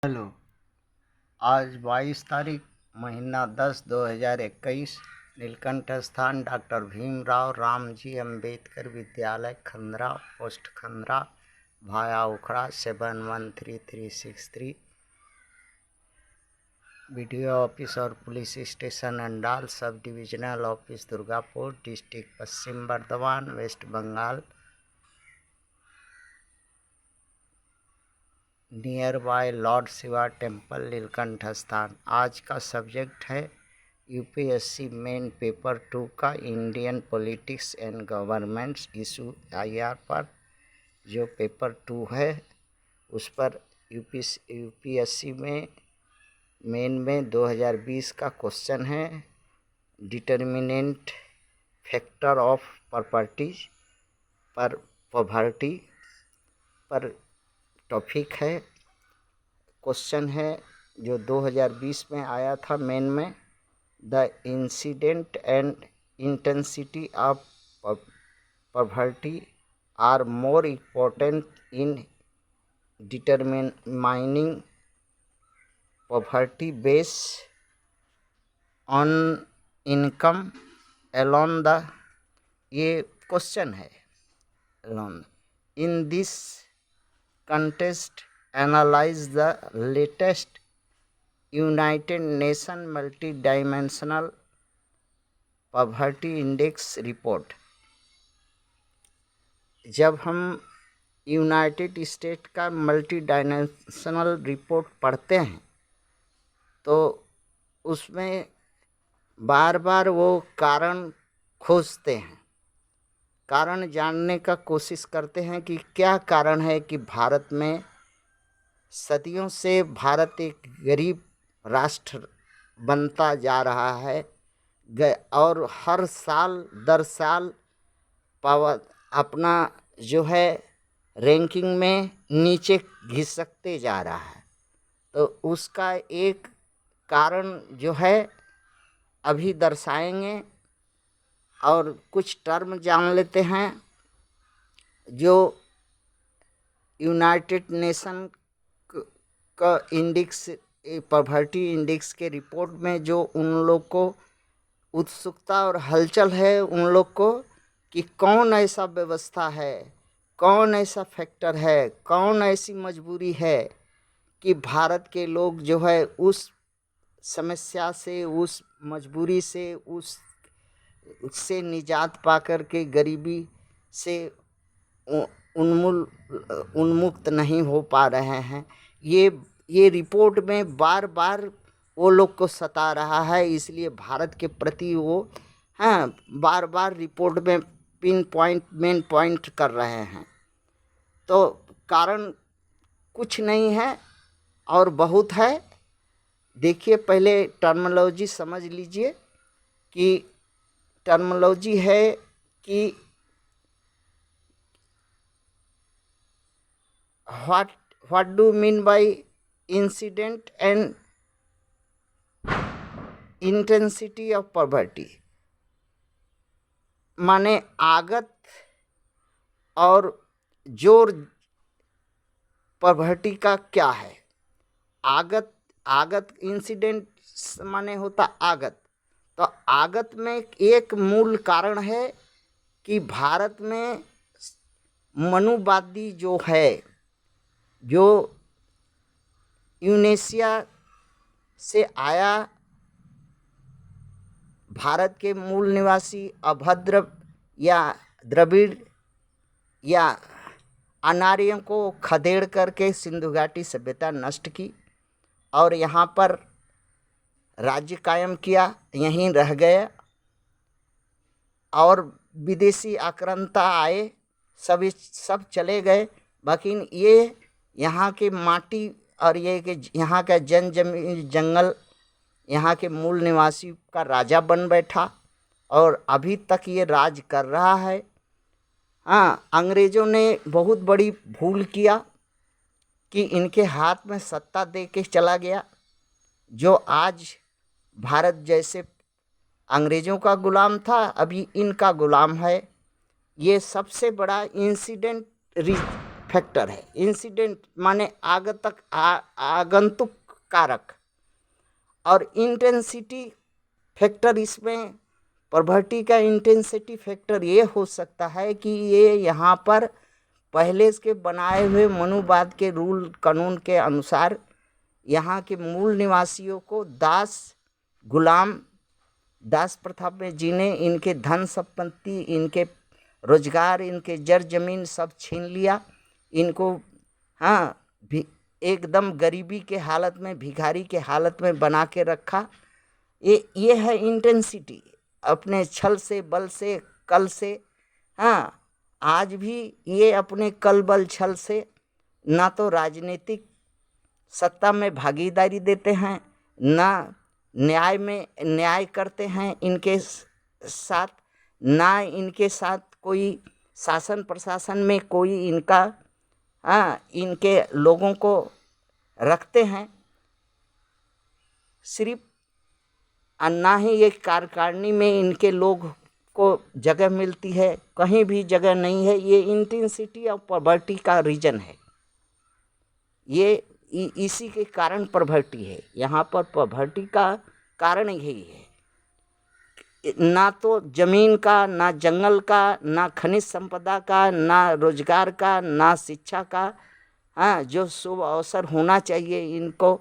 Hello. आज 22 तारीख महीना 10 2021 नीलकंठ स्थान डॉक्टर भीमराव रामजी अंबेडकर विद्यालय खंदरा पोस्ट खंदरा भाया उखड़ा 713363 बीडीओ ऑफिस और police station Andal sub divisional office Durgapur district Paschim Bardhaman West Bengal near by Lord Shiva temple Neelkanth स्थान। आज का सब्जेक्ट है यूपीएससी मेन पेपर 2 का Indian politics and governments issue IR पर। जो पेपर 2 है उस पर यूपीएससी में मेन में 2020 का क्वेश्चन है डिटर्मिनेंट फैक्टर ऑफ प्रॉपर्टीज पर पॉवर्टी पर टॉपिक है। क्वेश्चन है जो 2020 में आया था मेन में, the incident and intensity of poverty are more important in determining poverty base on income alone the, ये क्वेश्चन है alone in this contest analyze the latest United Nations multidimensional poverty index report। जब हम United state का multi dimensional report पढ़ते हैं तो उसमें बार बार वो कारण खोजते हैं, कारण जानने का कोशिश करते हैं कि क्या कारण है कि भारत में सदियों से भारत एक गरीब राष्ट्र बनता जा रहा है और हर साल दर साल अपना जो है रैंकिंग में नीचे घिसकते जा रहा है। तो उसका एक कारण जो है अभी दर्शाएंगे और कुछ टर्म जान लेते हैं। जो यूनाइटेड नेशन का इंडेक्स पॉवर्टी इंडेक्स के रिपोर्ट में जो उन लोग को उत्सुकता और हलचल है उन लोग को कि कौन ऐसा व्यवस्था है, कौन ऐसा फैक्टर है, कौन ऐसी मजबूरी है कि भारत के लोग जो है उस समस्या से, उस मजबूरी से, उससे निजात पाकर के गरीबी से उन्मुक्त नहीं हो पा रहे हैं। ये रिपोर्ट में बार बार वो लोग को सता रहा है, इसलिए भारत के प्रति वो बार बार रिपोर्ट में मेन पॉइंट कर रहे हैं। तो कारण कुछ नहीं है और बहुत है। देखिए, पहले टर्मिनोलॉजी समझ लीजिए कि टर्मिनोलॉजी है कि what do mean by incident and intensity of poverty, माने आगत और जोर पॉवर्टी का क्या है। आगत इंसिडेंट माने होता आगत, तो आगत में एक मूल कारण है कि भारत में मनुवादी जो है, जो यूनेशिया से आया, भारत के मूल निवासी अभद्र या द्रविड़ या अनार्यों को खदेड़ करके सिंधु घाटी सभ्यता नष्ट की और यहाँ पर राज्य कायम किया, यहीं रह गए और विदेशी आक्रांता आए, सब चले गए। बाकी ये यहाँ के माटी और ये कि यहाँ का जंगल यहाँ के मूल निवासी का राजा बन बैठा और अभी तक ये राज कर रहा है। अंग्रेज़ों ने बहुत बड़ी भूल किया कि इनके हाथ में सत्ता दे के चला गया। जो आज भारत जैसे अंग्रेज़ों का गुलाम था, अभी इनका गुलाम है। ये सबसे बड़ा इंसिडेंट फैक्टर है। इंसिडेंट माने आगंतुक कारक, और इंटेंसिटी फैक्टर, इसमें प्रॉपर्टी का इंटेंसिटी फैक्टर ये हो सकता है कि ये यहाँ पर पहले के बनाए हुए मनुवाद के रूल कानून के अनुसार यहाँ के मूल निवासियों को गुलाम दास प्रथा में जीने, इनके धन संपत्ति, इनके रोजगार, इनके जर जमीन सब छीन लिया, इनको भी एकदम गरीबी के हालत में, भिखारी के हालत में बना के रखा। ये है इंटेंसिटी, अपने छल से, बल से, कल से। आज भी ये अपने कल बल छल से ना तो राजनीतिक सत्ता में भागीदारी देते हैं, ना न्याय करते हैं इनके साथ, ना इनके साथ कोई शासन प्रशासन में कोई इनके लोगों को रखते हैं सिर्फ, और ना ही ये कार्यकारिणी में इनके लोग को जगह मिलती है, कहीं भी जगह नहीं है। ये इंटेंसिटी ऑफ पॉवर्टी का रीजन है, ये इसी के कारण पॉवर्टी है। यहाँ पर पॉवर्टी का कारण यही है, ना तो जमीन का, ना जंगल का, ना खनिज संपदा का, ना रोजगार का, ना शिक्षा का। जो शुभ अवसर होना चाहिए इनको,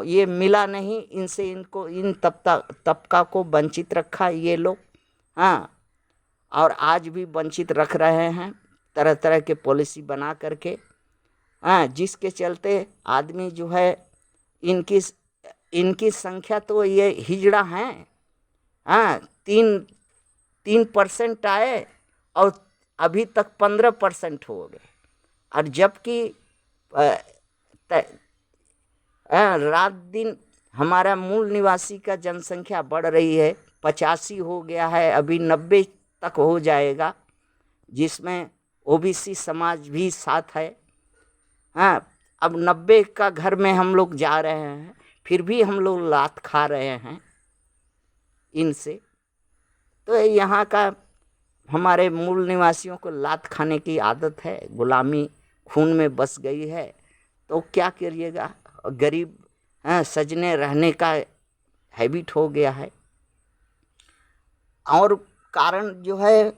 ये मिला नहीं इनसे, इनको इन तबका को वंचित रखा ये लोग। और आज भी वंचित रख रहे हैं तरह तरह के पॉलिसी बना करके, जिसके चलते आदमी जो है, इनकी संख्या तो ये हिजड़ा हैं। 3% आए और अभी तक 15% हो गए, और जबकि रात दिन हमारा मूल निवासी का जनसंख्या बढ़ रही है, 85 हो गया है, अभी 90 तक हो जाएगा, जिसमें ओबीसी समाज भी साथ है। अब 90 का घर में हम लोग जा रहे हैं, फिर भी हम लोग लात खा रहे हैं इनसे। तो यहाँ का हमारे मूल निवासियों को लात खाने की आदत है, गुलामी खून में बस गई है, तो क्या करिएगा, गरीब सजने रहने का हैबिट हो गया है। और कारण जो है,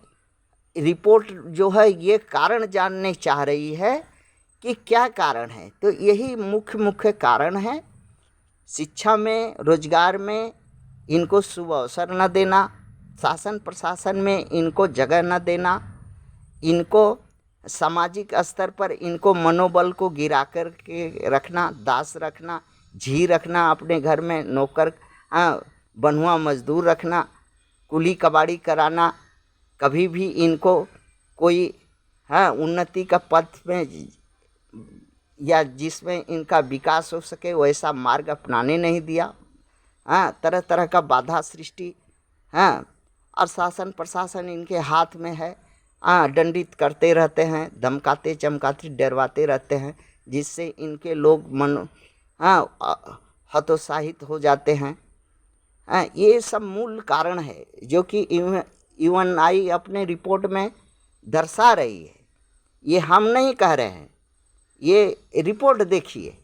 रिपोर्ट जो है ये कारण जानने चाह रही है कि क्या कारण है, तो यही मुख्य कारण है। शिक्षा में, रोजगार में इनको शुभ अवसर न देना, शासन प्रशासन में इनको जगह न देना, इनको सामाजिक स्तर पर इनको मनोबल को गिरा कर के रखना, दास रखना, झी रखना, अपने घर में नौकर बनुआ मजदूर रखना, कुली कबाड़ी कराना, कभी भी इनको कोई उन्नति का पथ में या जिसमें इनका विकास हो सके वैसा मार्ग अपनाने नहीं दिया। तरह तरह का बाधा सृष्टि, और शासन प्रशासन इनके हाथ में है। दंडित करते रहते हैं, धमकाते चमकाते डरवाते रहते हैं, जिससे इनके लोग हतोत्साहित हो जाते हैं। ये सब मूल कारण है जो कि यूएनआई अपने रिपोर्ट में दर्शा रही है। ये हम नहीं कह रहे हैं, ये रिपोर्ट देखिए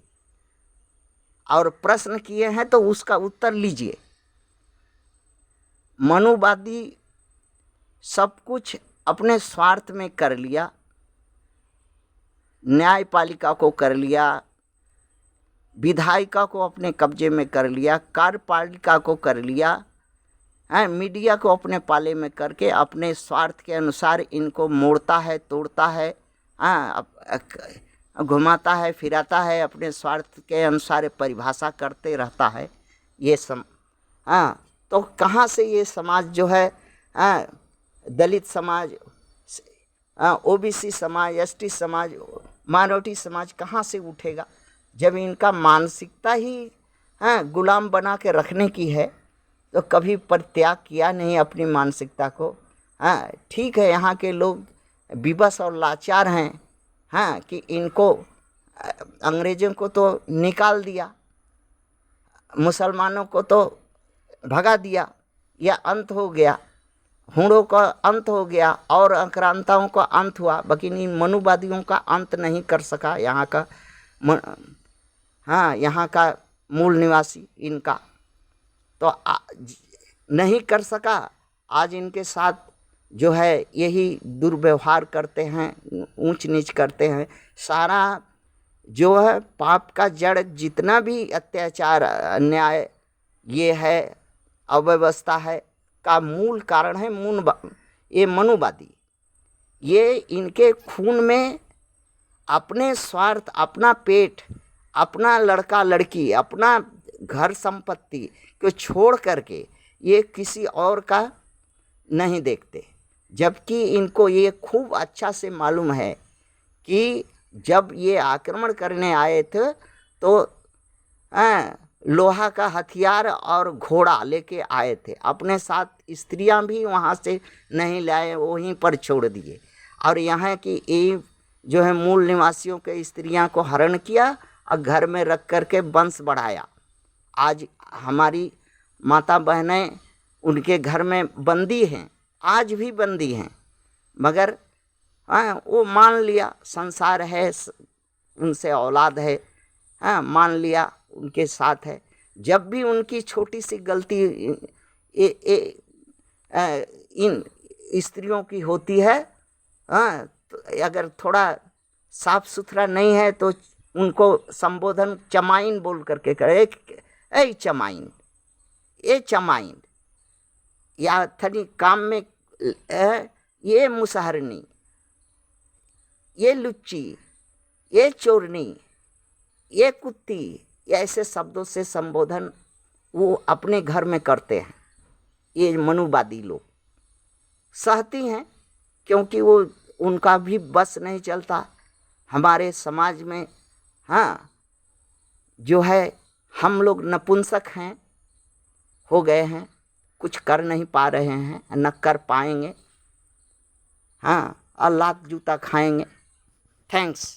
और प्रश्न किए हैं तो उसका उत्तर लीजिए। मनुवादी सब कुछ अपने स्वार्थ में कर लिया, न्यायपालिका को कर लिया, विधायिका को अपने कब्जे में कर लिया, कार्यपालिका को कर लिया, मीडिया को अपने पाले में करके अपने स्वार्थ के अनुसार इनको मोड़ता है, तोड़ता है, घुमाता है, फिराता है, अपने स्वार्थ के अनुसार परिभाषा करते रहता है। ये तो कहाँ से ये समाज जो है, दलित समाज, ओबीसी समाज, एसटी समाज, माइनॉरिटी समाज कहाँ से उठेगा जब इनका मानसिकता ही गुलाम बना के रखने की है। तो कभी परित्याग किया नहीं अपनी मानसिकता को। ठीक है, यहाँ के लोग विवश और लाचार हैं कि इनको अंग्रेज़ों को तो निकाल दिया, मुसलमानों को तो भगा दिया या अंत हो गया, हूणों का अंत हो गया और आक्रांताओं का अंत हुआ, लेकिन इन मनुवादियों का अंत नहीं कर सका यहाँ का हाँ, यहाँ का मूल निवासी इनका तो नहीं कर सका। आज इनके साथ जो है यही दुर्व्यवहार करते हैं, ऊंच नीच करते हैं। सारा जो है पाप का जड़ जितना भी अत्याचार, अन्याय ये है, अव्यवस्था है, का मूल कारण है ये मनुवादी। ये इनके खून में अपने स्वार्थ, अपना पेट, अपना लड़का लड़की, अपना घर संपत्ति को छोड़ करके ये किसी और का नहीं देखते। जबकि इनको ये खूब अच्छा से मालूम है कि जब ये आक्रमण करने आए थे तो लोहा का हथियार और घोड़ा लेके आए थे, अपने साथ स्त्रियां भी वहाँ से नहीं लाए, वहीं पर छोड़ दिए। और यहाँ की ये जो है मूल निवासियों के स्त्रियां को हरण किया और घर में रख करके वंश बढ़ाया। आज हमारी माता बहनें उनके घर में बंदी हैं, आज भी बंदी हैं, मगर वो मान लिया संसार है, उनसे औलाद है, मान लिया उनके साथ है। जब भी उनकी छोटी सी गलती इन स्त्रियों की होती है, तो अगर थोड़ा साफ सुथरा नहीं है तो उनको संबोधन चमाइन बोल करके करे, ए चमाइन, ये चमाइन, या थनी काम में ये मुसहरनी, ये लुच्ची, ये चोरनी, ये कुत्ती, ऐसे शब्दों से संबोधन वो अपने घर में करते हैं। ये मनुवादी लोग सहती हैं, क्योंकि वो उनका भी बस नहीं चलता। हमारे समाज में जो है हम लोग नपुंसक हैं, हो गए हैं, कुछ कर नहीं पा रहे हैं, न कर पाएंगे, और लात जूता खाएंगे। थैंक्स।